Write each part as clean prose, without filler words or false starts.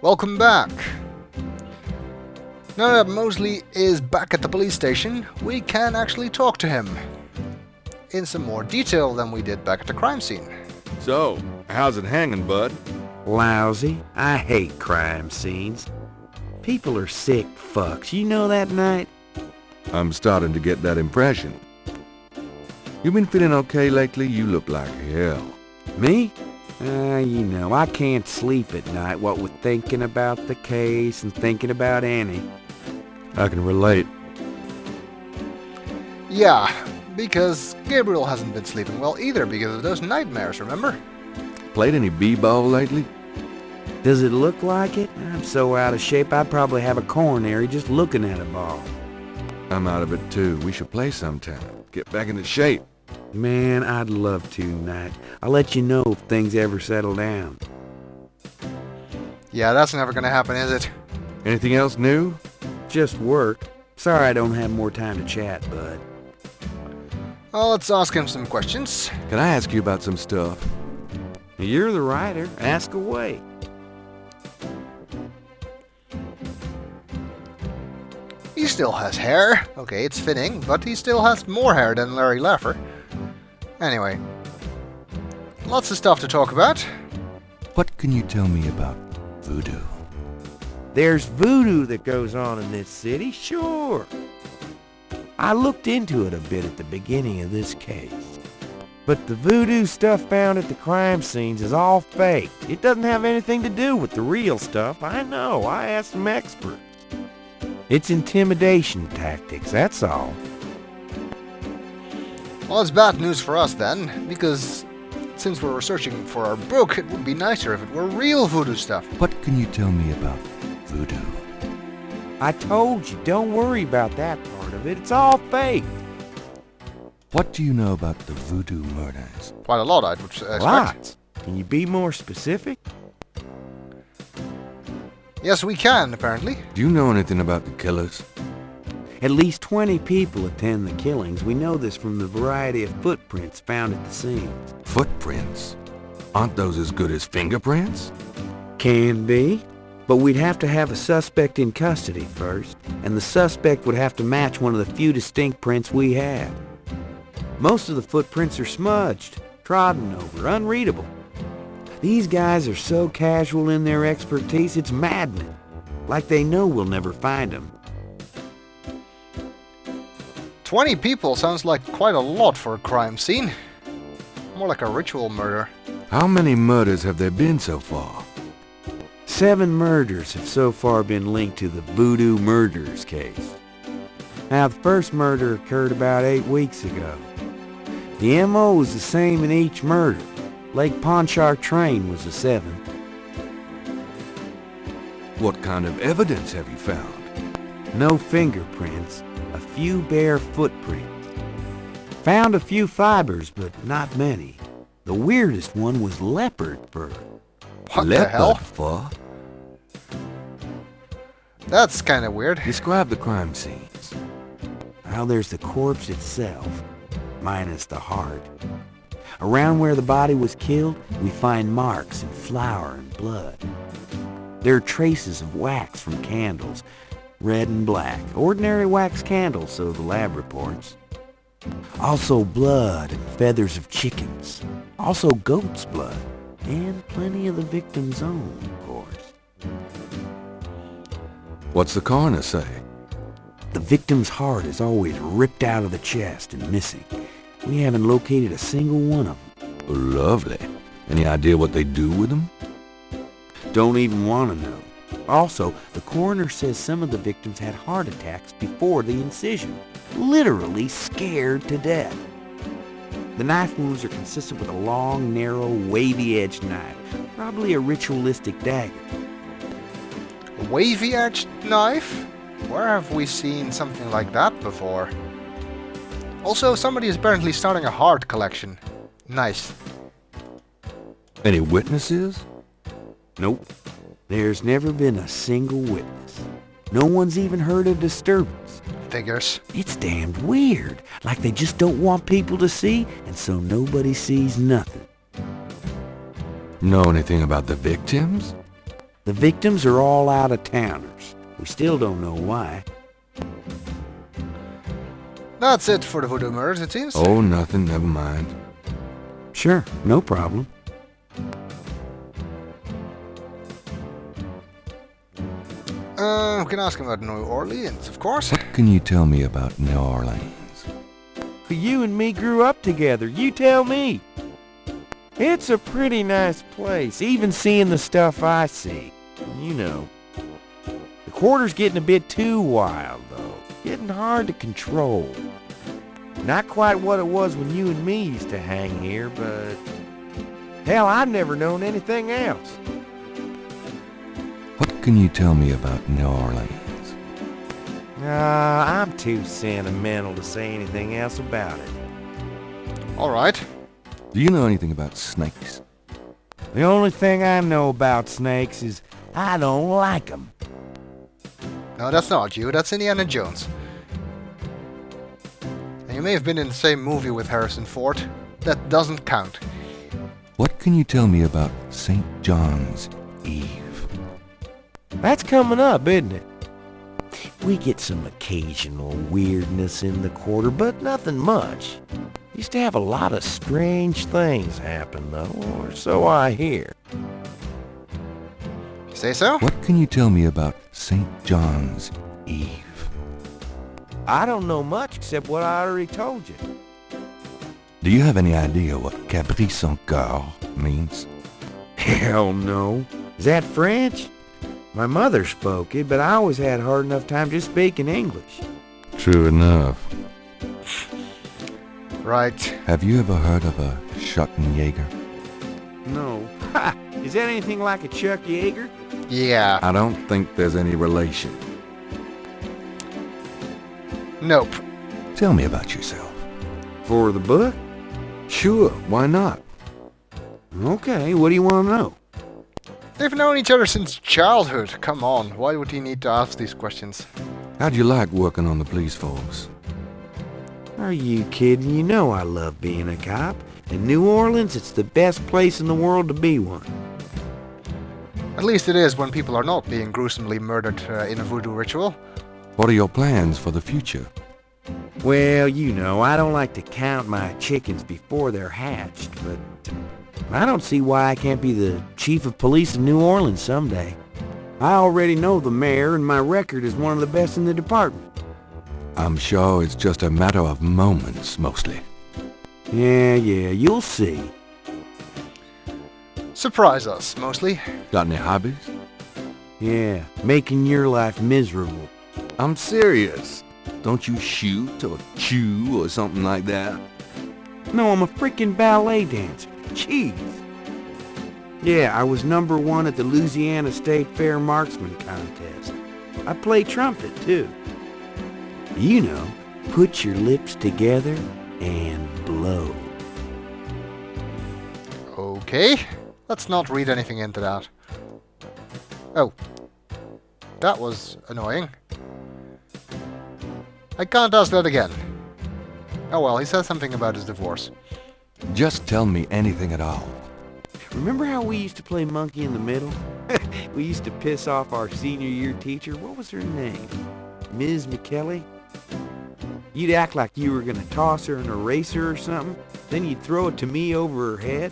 Welcome back. Now that Mosley is back at the police station, we can actually talk to him in some more detail than we did back at the crime scene. So, how's it hanging, bud? Lousy. I hate crime scenes. People are sick fucks. You know that, Knight? I'm starting to get that impression. You been feeling okay lately? You look like hell. Me? I can't sleep at night, what with thinking about the case and thinking about Annie. I can relate. Yeah, because Gabriel hasn't been sleeping well either because of those nightmares, remember? Played any b-ball lately? Does it look like it? I'm so out of shape I'd probably have a coronary just looking at a ball. I'm out of it too. We should play sometime. Get back into shape. Man, I'd love to, Knight. I'll let you know if things ever settle down. Yeah, that's never gonna happen, is it? Anything else new? Just work. Sorry I don't have more time to chat, bud. Well, let's ask him some questions. Can I ask you about some stuff? You're the writer. Ask away. He still has hair. Okay, it's fitting, but he still has more hair than Larry Laffer. Anyway, lots of stuff to talk about. What can you tell me about voodoo? There's voodoo that goes on in this city, sure. I looked into it a bit at the beginning of this case. But the voodoo stuff found at the crime scenes is all fake. It doesn't have anything to do with the real stuff. I know, I asked some experts. It's intimidation tactics, that's all. Well, it's bad news for us then, because since we're researching for our book, it would be nicer if it were real voodoo stuff. What can you tell me about voodoo? I told you, don't worry about that part of it. It's all fake. What do you know about the voodoo murders? Quite a lot, I would expect. Lots. Can you be more specific? Yes, we can, apparently. Do you know anything about the killers? At least 20 people attend the killings. We know this from the variety of footprints found at the scenes. Footprints? Aren't those as good as fingerprints? Can be. But we'd have to have a suspect in custody first, and the suspect would have to match one of the few distinct prints we have. Most of the footprints are smudged, trodden over, unreadable. These guys are so casual in their expertise, it's maddening. Like they know we'll never find them. 20 people sounds like quite a lot for a crime scene. More like a ritual murder. How many murders have there been so far? 7 murders have so far been linked to the Voodoo Murders case. Now, the first murder occurred about 8 weeks ago. The M.O. was the same in each murder. Lake Pontchartrain was the 7th. What kind of evidence have you found? No fingerprints, a few bare footprints. Found a few fibers, but not many. The weirdest one was leopard fur. What the hell? Leopard fur? That's kind of weird. Describe the crime scenes. Well, there's the corpse itself, minus the heart. Around where the body was killed, we find marks and flour and blood. There are traces of wax from candles, red and black. Ordinary wax candles, so the lab reports. Also blood and feathers of chickens. Also goat's blood. And plenty of the victim's own, of course. What's the coroner say? The victim's heart is always ripped out of the chest and missing. We haven't located a single one of them. Lovely. Any idea what they do with them? Don't even want to know. Also, the coroner says some of the victims had heart attacks before the incision. Literally scared to death. The knife wounds are consistent with a long, narrow, wavy-edged knife. Probably a ritualistic dagger. A wavy-edged knife? Where have we seen something like that before? Also, somebody is apparently starting a heart collection. Nice. Any witnesses? Nope. There's never been a single witness. No one's even heard a disturbance. Figures. It's damned weird. Like they just don't want people to see, and so nobody sees nothing. Know anything about the victims? The victims are all out-of-towners. We still don't know why. That's it for the voodoo murders, it seems. Oh, nothing, never mind. Sure, no problem. We can ask him about New Orleans, of course. What can you tell me about New Orleans? You and me grew up together. You tell me. It's a pretty nice place, even seeing the stuff I see. You know. The quarter's getting a bit too wild, though. Getting hard to control. Not quite what it was when you and me used to hang here, but... hell, I've never known anything else. What can you tell me about New Orleans? I'm too sentimental to say anything else about it. Alright. Do you know anything about snakes? The only thing I know about snakes is I don't like 'em. No, that's not you. That's Indiana Jones. And you may have been in the same movie with Harrison Ford. That doesn't count. What can you tell me about St. John's Eve? That's coming up, isn't it? We get some occasional weirdness in the quarter, but nothing much. Used to have a lot of strange things happen, though, or so I hear. You say so? What can you tell me about St. John's Eve? I don't know much except what I already told you. Do you have any idea what Cabri sans Coeur means? Hell no. Is that French? My mother spoke it, but I always had hard enough time just speaking English. True enough. Right. Have you ever heard of a Schottenjäger? No. Ha! Is that anything like a Chuck Yeager? Yeah. I don't think there's any relation. Nope. Tell me about yourself. For the book? Sure, why not? Okay, what do you want to know? They've known each other since childhood. Come on, why would he need to ask these questions? How'd you like working on the police force? Are you kidding? You know I love being a cop. In New Orleans, it's the best place in the world to be one. At least it is when people are not being gruesomely murdered in a voodoo ritual. What are your plans for the future? Well, you know, I don't like to count my chickens before they're hatched, but I don't see why I can't be the chief of police in New Orleans someday. I already know the mayor, and my record is one of the best in the department. I'm sure it's just a matter of moments, mostly. Yeah, you'll see. Surprise us, mostly. Got any hobbies? Yeah, making your life miserable. I'm serious. Don't you shoot or chew or something like that? No, I'm a freaking ballet dancer. Jeez. Yeah, I was #1 at the Louisiana State Fair Marksman Contest. I play trumpet, too. You know, put your lips together and blow. Okay. Let's not read anything into that. Oh. That was annoying. I can't ask that again. Oh well, he said something about his divorce. Just tell me anything at all. Remember how we used to play monkey in the middle? We used to piss off our senior year teacher. What was her name? Ms. McKelly? You'd act like you were going to toss her an eraser or something. Then you'd throw it to me over her head.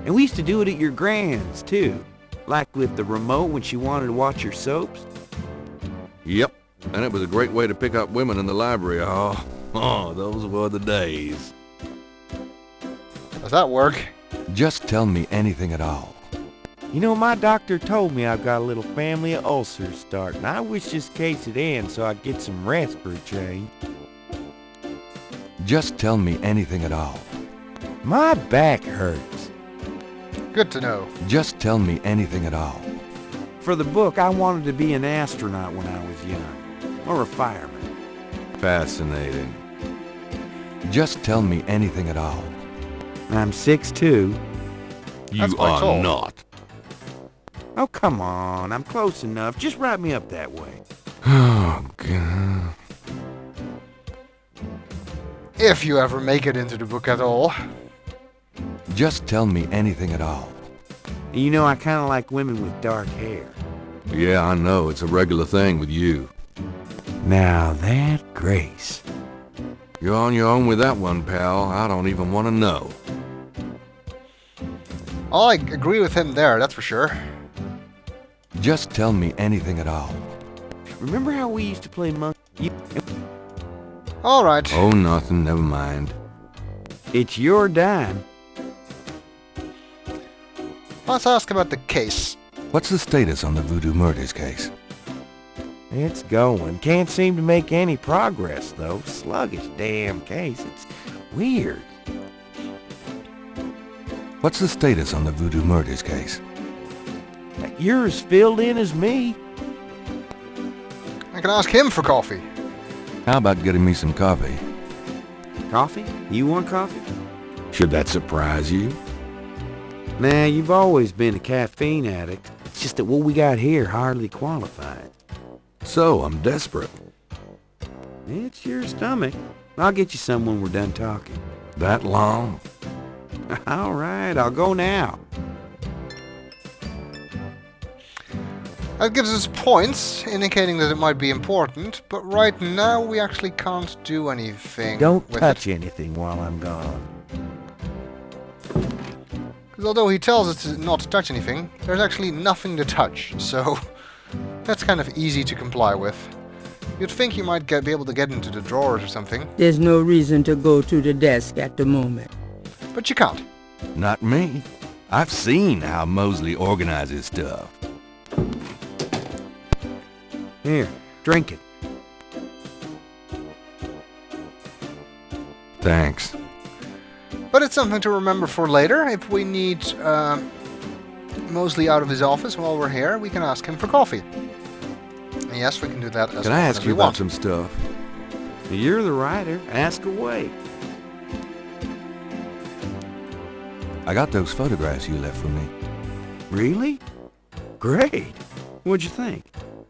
And we used to do it at your grand's, too. Like with the remote when she wanted to watch her soaps. Yep, and it was a great way to pick up women in the library. Oh, those were the days. Does that work? Just tell me anything at all. You know, my doctor told me I've got a little family of ulcers starting. I wish this case would end so I could get some rest for a change. Just tell me anything at all. My back hurts. Good to know. Just tell me anything at all. For the book, I wanted to be an astronaut when I was young. Or a fireman. Fascinating. Just tell me anything at all. I'm 6'2". That's quite tall. Not. Oh, come on. I'm close enough. Just write me up that way. Oh, God. If you ever make it into the book at all. Just tell me anything at all. You know, I kind of like women with dark hair. Yeah, I know. It's a regular thing with you. Now that Grace. You're on your own with that one, pal. I don't even want to know. I agree with him there, that's for sure. Just tell me anything at all. Remember how we used to play monkey? Alright. Oh, nothing. Never mind. It's your dime. Let's ask about the case. What's the status on the Voodoo Murders case? It's going. Can't seem to make any progress, though. Sluggish damn case. It's weird. What's the status on the Voodoo Murders case? You're as filled in as me. I can ask him for coffee. How about getting me some coffee? Coffee? You want coffee? Should that surprise you? Nah, you've always been a caffeine addict. It's just that what we got here hardly qualified. So, I'm desperate. It's your stomach. I'll get you some when we're done talking. That long? All right, I'll go now. That gives us points, indicating that it might be important, but right now we actually can't do anything Don't with touch it. anything while I'm gone. Because although he tells us not to touch anything, there's actually nothing to touch, so that's kind of easy to comply with. You'd think you might be able to get into the drawers or something, There's no reason to go to the desk at the moment. but you can't. Not me. I've seen how Mosely organizes stuff. Here, drink it. Thanks. But it's something to remember for later. If we need Mosely out of his office while we're here, we can ask him for coffee. And yes, we can do that as Can I often ask as you we about want. some stuff? You're the writer. Ask away. I got those photographs you left for me. Really? Great. What'd you think?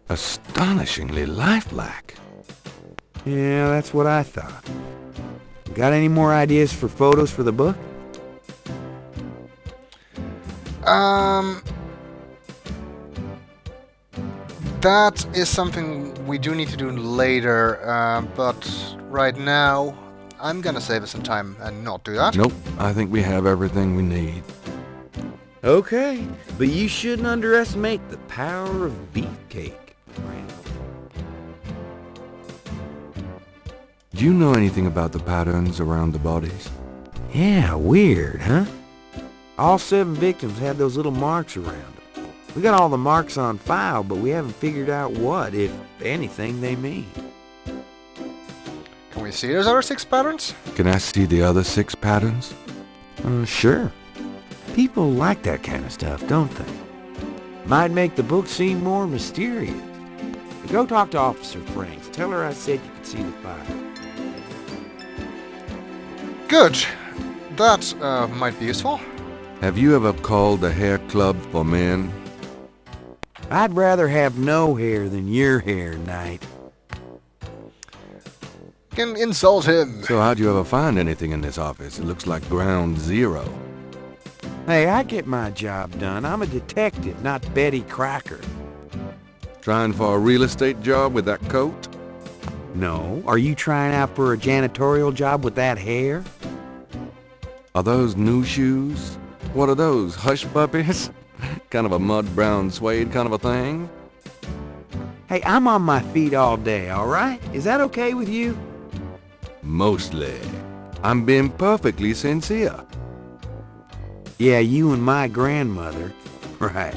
Astonishingly lifelike. Yeah, that's what I thought. Got any more ideas for photos for the book? That is something we do need to do later, but right now, I'm gonna save us some time and not do that. Nope, I think we have everything we need. Okay, but you shouldn't underestimate the power of beefcake, friend. Do you know anything about the patterns around the bodies? Yeah, weird, huh? All 7 victims had those little marks around them. We got all the marks on file, but we haven't figured out what, if anything, they mean. Can we see those other 6 patterns? Can I see the other 6 patterns? Sure. People like that kind of stuff, don't they? Might make the book seem more mysterious. Go talk to Officer Franks. Tell her I said you could see the file. Good. That might be useful. Have you ever called the hair club for men? I'd rather have no hair than your hair, Knight. Can insult him. So how'd you ever find anything in this office? It looks like ground zero. Hey, I get my job done. I'm a detective, not Betty Crocker. Trying for a real estate job with that coat? No. Are you trying out for a janitorial job with that hair? Are those new shoes? What are those, hush puppies? Kind of a mud brown suede kind of a thing? Hey, I'm on my feet all day, all right? Is that okay with you? Mostly. I'm being perfectly sincere. Yeah, you and my grandmother. Right.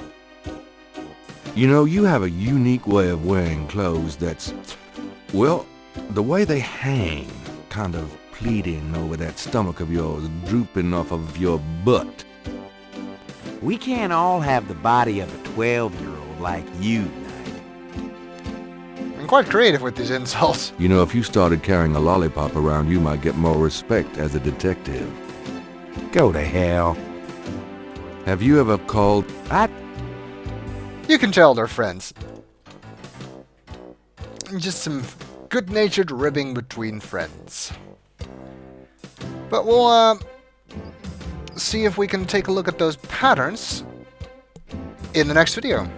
You know, you have a unique way of wearing clothes that's, well, the way they hang, kind of pleating over that stomach of yours, drooping off of your butt. We can't all have the body of a 12-year-old like you, Knight. I'm quite creative with these insults. You know, if you started carrying a lollipop around, you might get more respect as a detective. Go to hell. Have you ever called... You can tell they're friends. Just some good-natured ribbing between friends. But we'll see if we can take a look at those patterns in the next video.